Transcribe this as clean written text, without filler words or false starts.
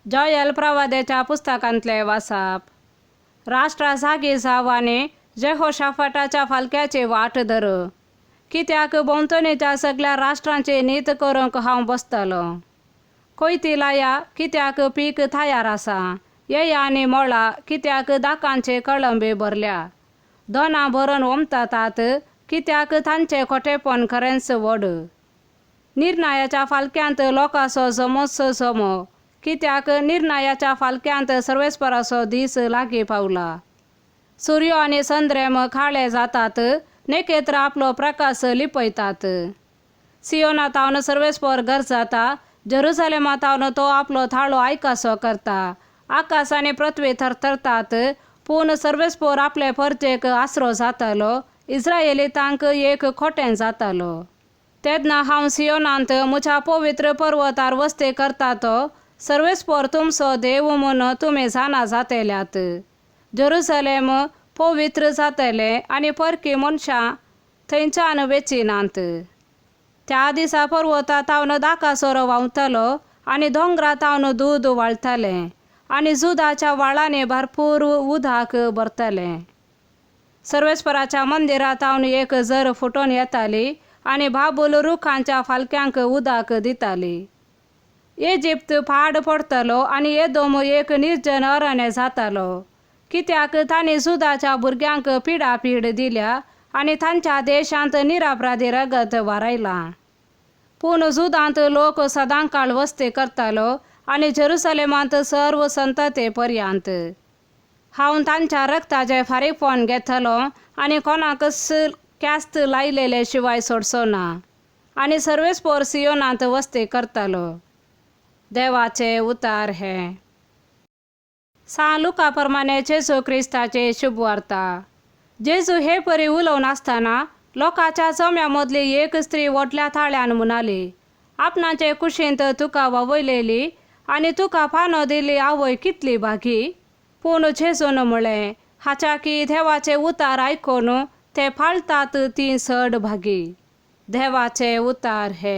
जॉयल प्रवाद्याच्या पुस्तकांतले वाचप। राष्ट्रा जागी जावाने जेहोशाफाटाच्या फालक्याचे वाट धर, कित्याक भोंवतणीच्या सगळ्या राष्ट्रांचे नीत करूंक हांव बसतलो। कोयती लाया, कित्याक पीक तयार आसा, येया आनी मोळा, कित्याक दाकांचे कळंबे भरल्या। दोना भरून ओमतात, कित्याक तांचे खोटेपण खरेंच व्हड। निर्णयाच्या फालक्यांत लोकांचो जमोत्सव जमो, कित्याक निर्णयाच्या फालक्यांत सर्वेस्पराचो दीस लागीं पावला। सूर्य आनी चंद्रेम काळे जातात, नखेत्र आपलो प्रकाश लिपयतात। सियोनातावन सर्वेस्पर गरजता, जेरुसलेमातावन तो आपलो थाळो आयकासो करता। आकाश आनी पृथ्वी थरथरतात, पूण सर्वेस्पर आपले परचेक आसरो जातालो, इस्रायेलीतांक एक खोटें जातालो। तेदना हांव सियोनांत म्हज्या पवित्र पर्वतार वस्ती करता तो सर्वेस्पर तुमचो देव म्हूण तुमी जाणा जातल्यात। जेरुसलेम पवित्र जातले आनी परकी मनशां थंयच्यान वेचिनात। त्या दिसा पर्वतातावन दाकासोरो व्हांवतलो आनी दोंगरातावन दूद व्हाळटलें आनी जुदाच्या व्हाळांनी भरपूर उदक भरतलें। सर्वेस्पराच्या मंदिरातावन एक झर फुटून येताली आनी बाबूल रुखांच्या फालक्यांक उदक दिताली। इजिप्त पाड पडतलो आनी एदोम एक निर्जन अरण्य जातालो, कित्याक तांणी जुदाच्या भुरग्यांक पिडापीड दिल्या आनी तांच्या देशांत निरापराधी रगत वारयला। पूण जुदांत लोक सदांकाळ वस्ती करतालो आनी जेरुसलेमांत सर्व संतते पर्यंत। हांव तांच्या रक्ताचे फारीकपण घेतलो आनी कोणाकच क्यास्त लायलेले शिवाय सोडचो ना, आनी सर्वेस्पर सियोनांत वस्ती करतालो। देवाचे उतार हे। सा लुका प्रमाणे जेजू क्रिस्ताचे शुभ वार्ता। जेजू हे परी उलोवन आसतना लोकांच्या जम्या मदली एक स्त्री व्हडल्या थाळ्यान म्हणाली, आपणाचे कुशींत तुका ववयलेली आनी तुका पानो दिल्ली आवय कितली भागी। पूण जेजून म्हळें, हाच्या की देवाचे उतार आयकून ते पाळतात ती चड भागी। देवाचे उतार हे।